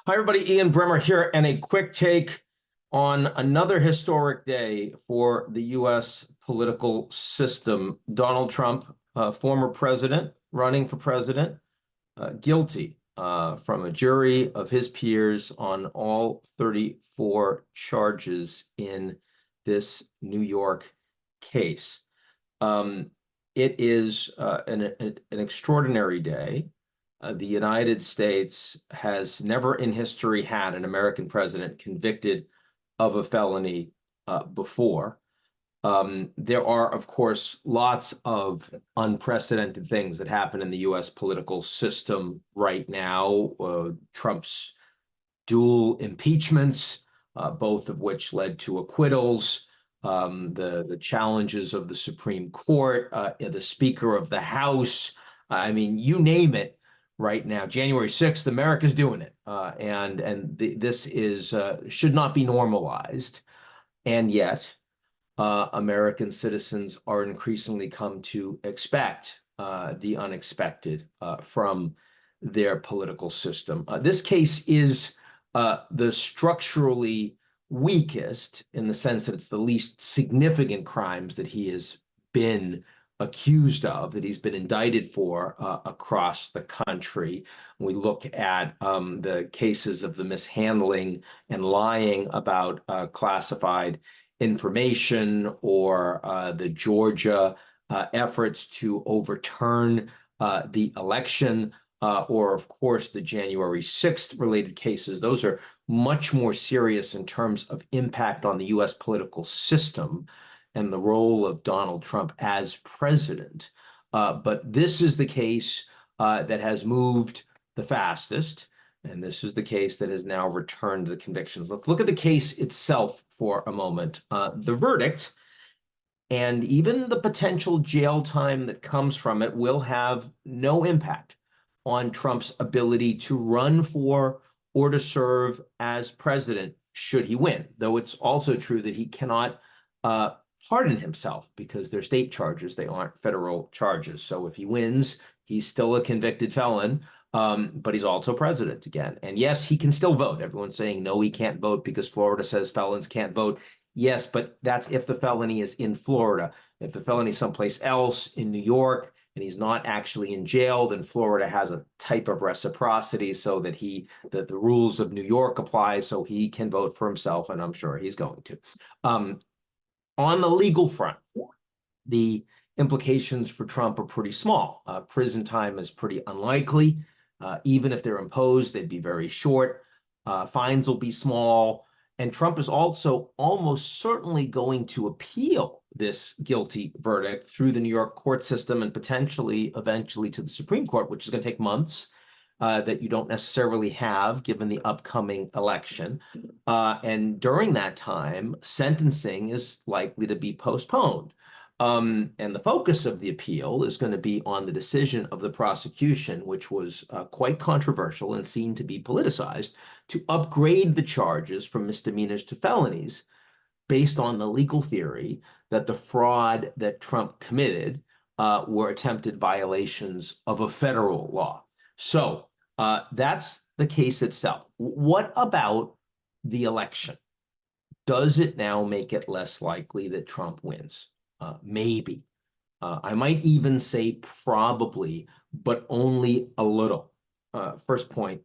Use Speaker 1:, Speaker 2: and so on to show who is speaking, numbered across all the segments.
Speaker 1: Hi, everybody. Ian Bremmer here, and a quick take on another historic day for the U.S. political system. Donald Trump, former president, running for president, guilty from a jury of his peers on all 34 charges in this New York case. It is an extraordinary day. The United States has never in history had an American president convicted of a felony before. There are, of course, lots of unprecedented things that happen in the U.S. political system right now. Trump's dual impeachments, both of which led to acquittals, the challenges of the Supreme Court, the Speaker of the House. I mean, you name it. Right now, January 6th, America's doing it, this is should not be normalized, and yet American citizens are increasingly come to expect the unexpected from their political system. This case is the structurally weakest in the sense that it's the least significant crimes that he has been accused of, that he's been indicted for across the country. We look at the cases of the mishandling and lying about classified information, or the Georgia efforts to overturn the election, or of course the January 6th related cases. Those are much more serious in terms of impact on the US political system and the role of Donald Trump as president. But this is the case that has moved the fastest, and this is the case that has now returned the convictions. Let's look at the case itself for a moment. The verdict and even the potential jail time that comes from it will have no impact on Trump's ability to run for or to serve as president should he win, though it's also true that he cannot pardon himself because they're state charges, they aren't federal charges. So if he wins, he's still a convicted felon, but he's also president again. And yes, he can still vote. Everyone's saying, no, he can't vote because Florida says felons can't vote. Yes, but that's if the felony is in Florida. If the felony is someplace else in New York and he's not actually in jail, then Florida has a type of reciprocity so that the rules of New York apply, so he can vote for himself, and I'm sure he's going to. On the legal front, the implications for Trump are pretty small. Prison time is pretty unlikely. Even if they're imposed, they'd be very short. Fines will be small. And Trump is also almost certainly going to appeal this guilty verdict through the New York court system and potentially eventually to the Supreme Court, which is going to take months. That you don't necessarily have given the upcoming election. And during that time, sentencing is likely to be postponed. And the focus of the appeal is going to be on the decision of the prosecution, which was quite controversial and seen to be politicized, to upgrade the charges from misdemeanors to felonies based on the legal theory that the fraud that Trump committed were attempted violations of a federal law. So that's the case itself. What about the election? Does it now make it less likely that Trump wins? Maybe. I might even say probably, but only a little. First point,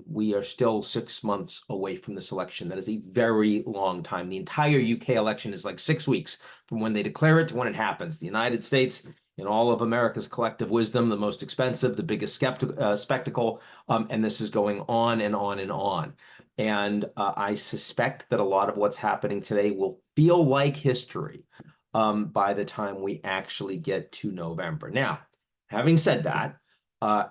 Speaker 1: we are still 6 months away from this election. That is a very long time. The entire UK election is like 6 weeks from when they declare it to when it happens. The United States, in all of America's collective wisdom, the most expensive, the biggest spectacle, and this is going on and on and on. And I suspect that a lot of what's happening today will feel like history by the time we actually get to November. Now, having said that,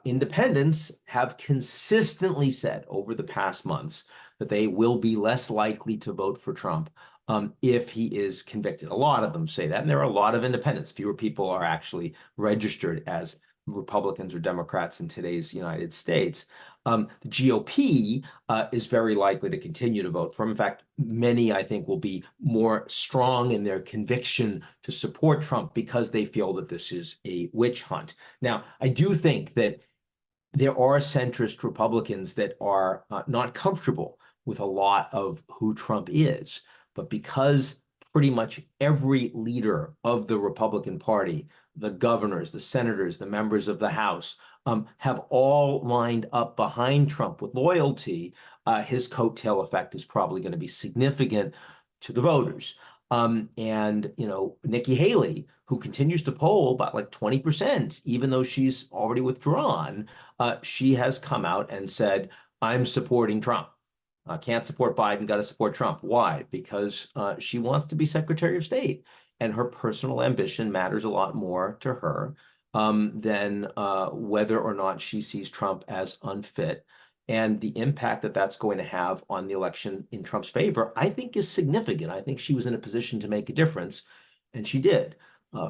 Speaker 1: independents have consistently said over the past months that they will be less likely to vote for Trump if he is convicted. A lot of them say that, and there are a lot of independents. Fewer people are actually registered as Republicans or Democrats in today's United States. The GOP is very likely to continue to vote for him. In fact, many, I think, will be more strong in their conviction to support Trump because they feel that this is a witch hunt. Now, I do think that there are centrist Republicans that are not comfortable with a lot of who Trump is. But because pretty much every leader of the Republican Party, the governors, the senators, the members of the House, have all lined up behind Trump with loyalty, his coattail effect is probably going to be significant to the voters. And, you know, Nikki Haley, who continues to poll about like 20%, even though she's already withdrawn, she has come out and said, I'm supporting Trump. Can't support Biden, got to support Trump. Why? Because she wants to be Secretary of State, and her personal ambition matters a lot more to her than whether or not she sees Trump as unfit. And the impact that that's going to have on the election in Trump's favor, I think, is significant. I think she was in a position to make a difference, and she did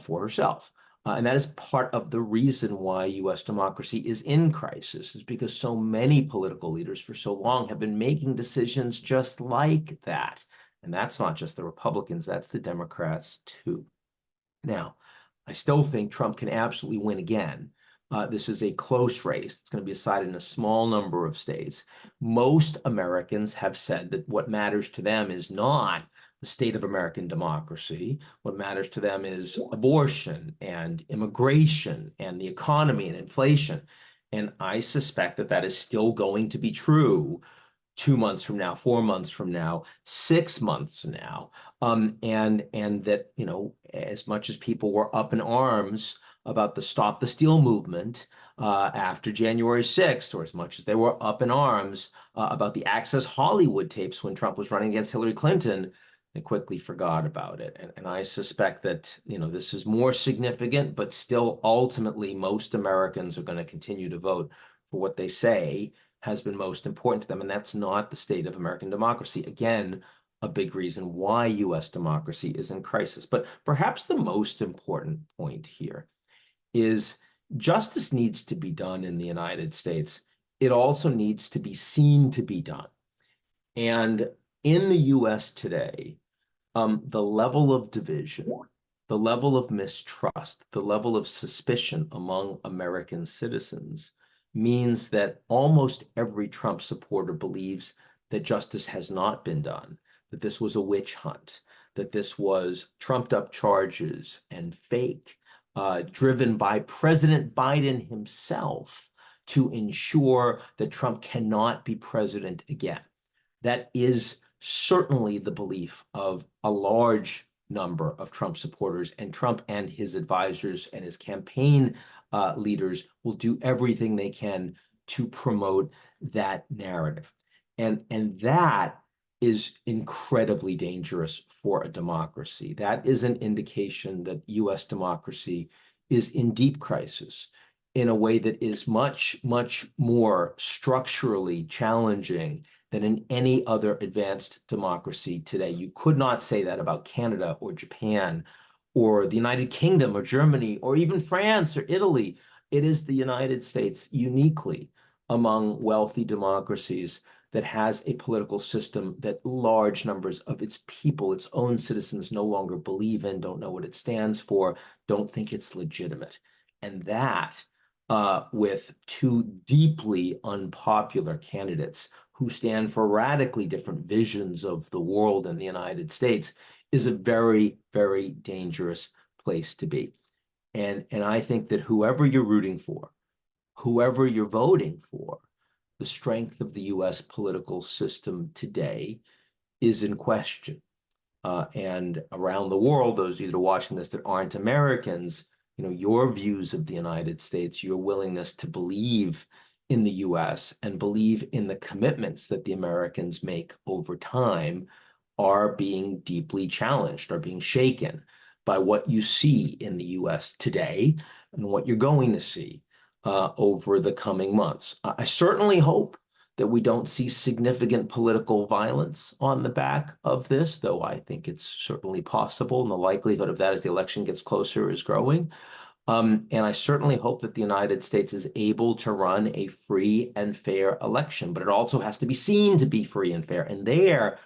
Speaker 1: for herself. And that is part of the reason why U.S. democracy is in crisis, is because so many political leaders for so long have been making decisions just like that. And that's not just the Republicans, that's the Democrats too. Now, I still think Trump can absolutely win again. This is a close race. It's going to be decided in a small number of states. Most Americans have said that what matters to them is not the state of American democracy. What matters to them is abortion and immigration and the economy and inflation. And I suspect that that is still going to be true 2 months from now, 4 months from now, 6 months now. And that, you know, as much as people were up in arms about the Stop the Steal movement after January 6th, or as much as they were up in arms about the Access Hollywood tapes when Trump was running against Hillary Clinton, they quickly forgot about it. And I suspect that, you know, this is more significant, but still ultimately most Americans are going to continue to vote for what they say has been most important to them. And that's not the state of American democracy. Again, a big reason why U.S. democracy is in crisis. But perhaps the most important point here is justice needs to be done in the United States. It also needs to be seen to be done. And in the U.S. today, the level of division, the level of mistrust, the level of suspicion among American citizens means that almost every Trump supporter believes that justice has not been done, that this was a witch hunt, that this was trumped up charges and fake, driven by President Biden himself to ensure that Trump cannot be president again. That is certainly the belief of a large number of Trump supporters, and Trump and his advisors and his campaign leaders will do everything they can to promote that narrative. And that is incredibly dangerous for a democracy. That is an indication that U.S. democracy is in deep crisis in a way that is much, much more structurally challenging than in any other advanced democracy today. You could not say that about Canada or Japan or the United Kingdom or Germany or even France or Italy. It is the United States uniquely among wealthy democracies that has a political system that large numbers of its people, its own citizens, no longer believe in, don't know what it stands for, don't think it's legitimate. And that, with two deeply unpopular candidates who stand for radically different visions of the world and the United States, is a very, very dangerous place to be. And I think that whoever you're rooting for, whoever you're voting for, the strength of the U.S. political system today is in question. And around the world, those of you that are watching this that aren't Americans, you know, your views of the United States, your willingness to believe in the U.S. and believe in the commitments that the Americans make over time are being deeply challenged, are being shaken by what you see in the U.S. today and what you're going to see over the coming months. I certainly hope that we don't see significant political violence on the back of this, though I think it's certainly possible, and the likelihood of that as the election gets closer is growing. And I certainly hope that the United States is able to run a free and fair election, but it also has to be seen to be free and fair. And there,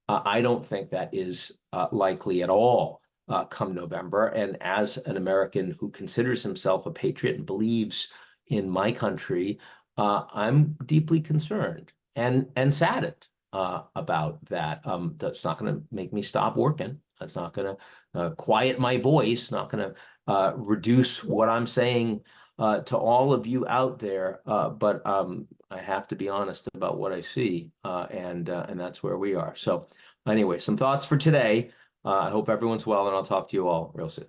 Speaker 1: I don't think that is likely at all come November. And as an American who considers himself a patriot and believes in my country, I'm deeply concerned and saddened about that. That's not going to make me stop working. That's not going to quiet my voice. Not going to reduce what I'm saying to all of you out there. But I have to be honest about what I see, and that's where we are. So anyway, some thoughts for today. I hope everyone's well, and I'll talk to you all real soon.